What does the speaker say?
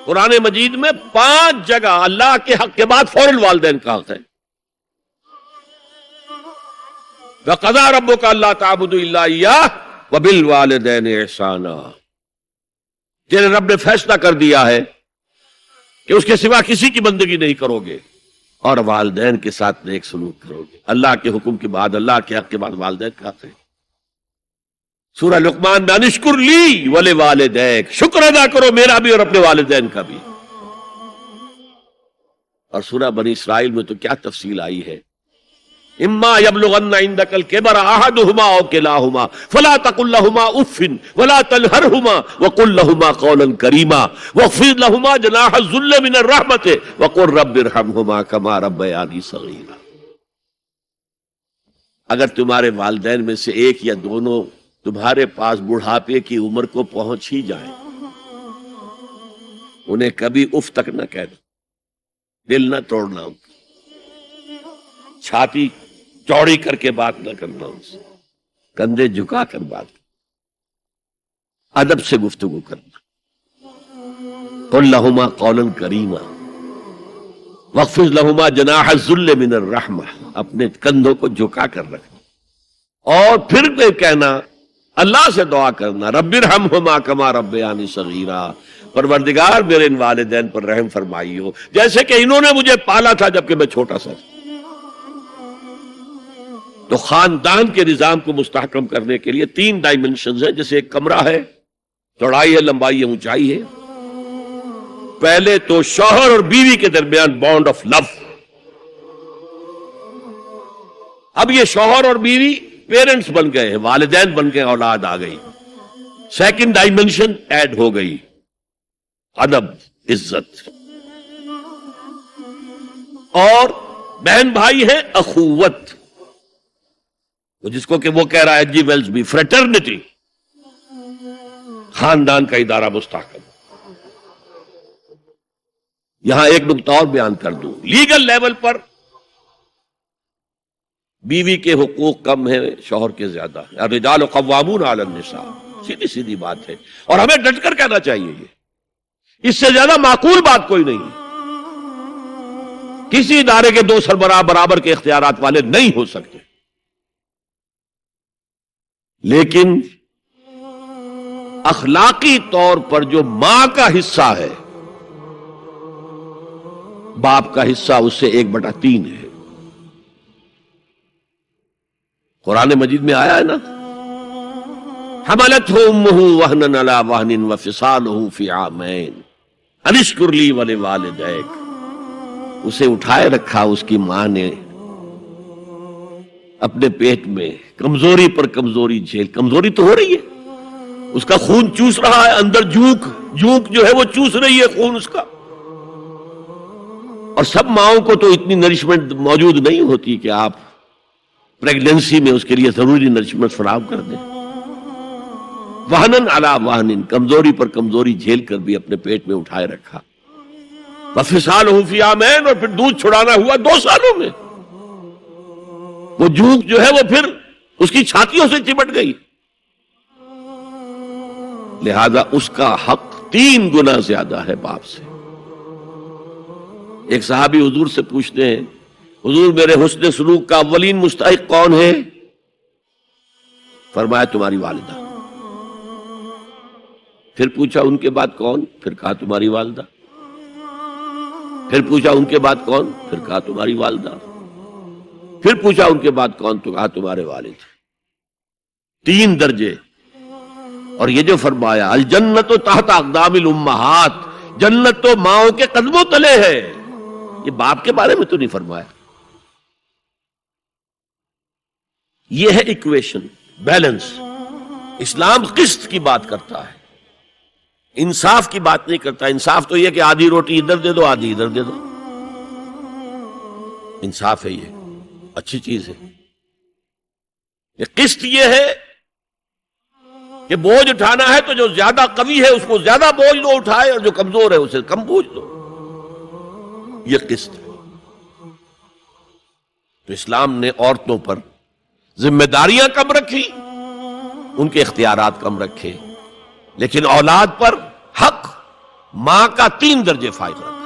قرآن مجید میں 5 جگہ اللہ کے حق کے بعد فوراً والدین کا حق ہے. وَقَضَىٰ رَبُّكَ أَلَّا تَعْبُدُوا إِلَّا إِيَّاهُ وَبِالْوَالِدَيْنِ إِحْسَانًا. تیرے رب نے فیصلہ کر دیا ہے کہ اس کے سوا کسی کی بندگی نہیں کرو گے اور والدین کے ساتھ نیک سلوک کرو گے. اللہ کے حکم کے بعد، اللہ کے حق کے بعد والدین کا حق ہے. سورہ لقمان میں انشکر لی ولوالدیک، شکر ادا کرو میرا بھی اور اپنے والدین کا بھی. اور سورہ بنی اسرائیل میں تو کیا تفصیل آئی ہے. اما یبلغن عندک الکبر احدہما او کلاہما فلا تقل لهما اف ولا تنہرهما وقل لهما قولا کریما واخفض لهما جناح الذل من الرحمۃ وقل رب ارحمهما كما ربیانی صغیرا. اگر تمہارے والدین میں سے ایک یا دونوں تمہارے پاس بڑھاپے کی عمر کو پہنچ ہی جائیں، انہیں کبھی اف تک نہ کہنا، دل نہ توڑنا، ان کی چھاتی چوڑی کر کے بات نہ کرنا، ان سے کندھے جھکا کر بات کرنا، ادب سے گفتگو کرنا. قل لهما قولا کریما واخفض لهما جناح الذل من الرحمہ، اپنے کندھوں کو جھکا کر رکھنا. اور پھر کہنا، اللہ سے دعا کرنا، رب ارحمہما کما ربیانی صغیرا، پروردگار میرے ان والدین پر رحم فرمائی ہو جیسے کہ انہوں نے مجھے پالا تھا جبکہ میں چھوٹا سا تھا. تو خاندان کے نظام کو مستحکم کرنے کے لیے 3 ڈائمنشنز ہیں. جیسے ایک کمرہ ہے، چوڑائی ہے، لمبائی ہے، اونچائی ہے. پہلے تو شوہر اور بیوی کے درمیان بانڈ آف لو. اب یہ شوہر اور بیوی پیرنٹس بن گئے ہیں، والدین بن گئے، اولاد آ گئی. سیکنڈ ڈائمنشن ایڈ ہو گئی، ادب، عزت. اور بہن بھائی ہیں، اخوت، جس کو کہ وہ کہہ رہا ہے جی ویلز بھی، فریٹرنٹی. خاندان کا ادارہ مستحکم. یہاں ایک نکتہ اور بیان کر دوں. لیگل لیول پر بیوی کے حقوق کم ہیں، شوہر کے زیادہ ہیں. الرجال قوامون علی النساء، سیدھی سیدھی بات ہے اور ہمیں ڈٹ کر کہنا چاہیے. یہ اس سے زیادہ معقول بات کوئی نہیں. کسی ادارے کے 2 سربراہ برابر کے اختیارات والے نہیں ہو سکتے. لیکن اخلاقی طور پر جو ماں کا حصہ ہے، باپ کا حصہ اس سے 1/3 ہے. قرآن مجید میں آیا ہے نا، حملتہ امہ وہنا علی وہن وفصالہ فی عامین ان اشکر لی ولوالدیک. اسے اٹھائے رکھا اس کی ماں نے اپنے پیٹ میں، کمزوری پر کمزوری جھیل. کمزوری تو ہو رہی ہے، اس کا خون چوس رہا ہے اندر، جھونک جو ہے وہ چوس رہی ہے خون اس کا. اور سب ماؤں کو تو اتنی نرشمنٹ موجود نہیں ہوتی کہ آپ پریگننسی میں اس کے لیے ضروری نرشمنٹ فراہم کر دیں. وہنن علی وہن، کمزوری پر کمزوری جھیل کر بھی اپنے پیٹ میں اٹھائے رکھا. وفصالہ فی عامین، اور پھر دودھ چھڑانا ہوا 2 سالوں میں. وہ جھونک جو ہے وہ پھر اس کی چھاتیوں سے چمٹ گئی. لہذا اس کا حق 3 گنا زیادہ ہے باپ سے. ایک صحابی حضور سے پوچھتے ہیں، حضور میرے حسن سلوک کا اولین مستحق کون ہے؟ فرمایا تمہاری والدہ. پھر پوچھا ان کے بعد کون؟ پھر کہا تمہاری والدہ. پھر پوچھا ان کے بعد کون؟ پھر کہا تمہاری والدہ. پھر پوچھا ان کے بعد کون؟ تو کہا تمہارے والد. 3 درجے. اور یہ جو فرمایا الجنت تحت اقدام الامہات، جنت تو ماؤں کے قدموں تلے ہے، یہ باپ کے بارے میں تو نہیں فرمایا. یہ ہے ایکویشن، بیلنس. اسلام قسط کی بات کرتا ہے، انصاف کی بات نہیں کرتا. انصاف تو یہ کہ آدھی روٹی ادھر دے دو آدھی ادھر دے دو، انصاف ہے، یہ اچھی چیز ہے. یہ قسط یہ ہے کہ بوجھ اٹھانا ہے تو جو زیادہ قوی ہے اس کو زیادہ بوجھ دو اٹھائے، اور جو کمزور ہے اسے کم بوجھ دو. یہ قسط ہے. تو اسلام نے عورتوں پر ذمہ داریاں کم رکھی، ان کے اختیارات کم رکھے، لیکن اولاد پر حق ماں کا 3 درجے فائدہ.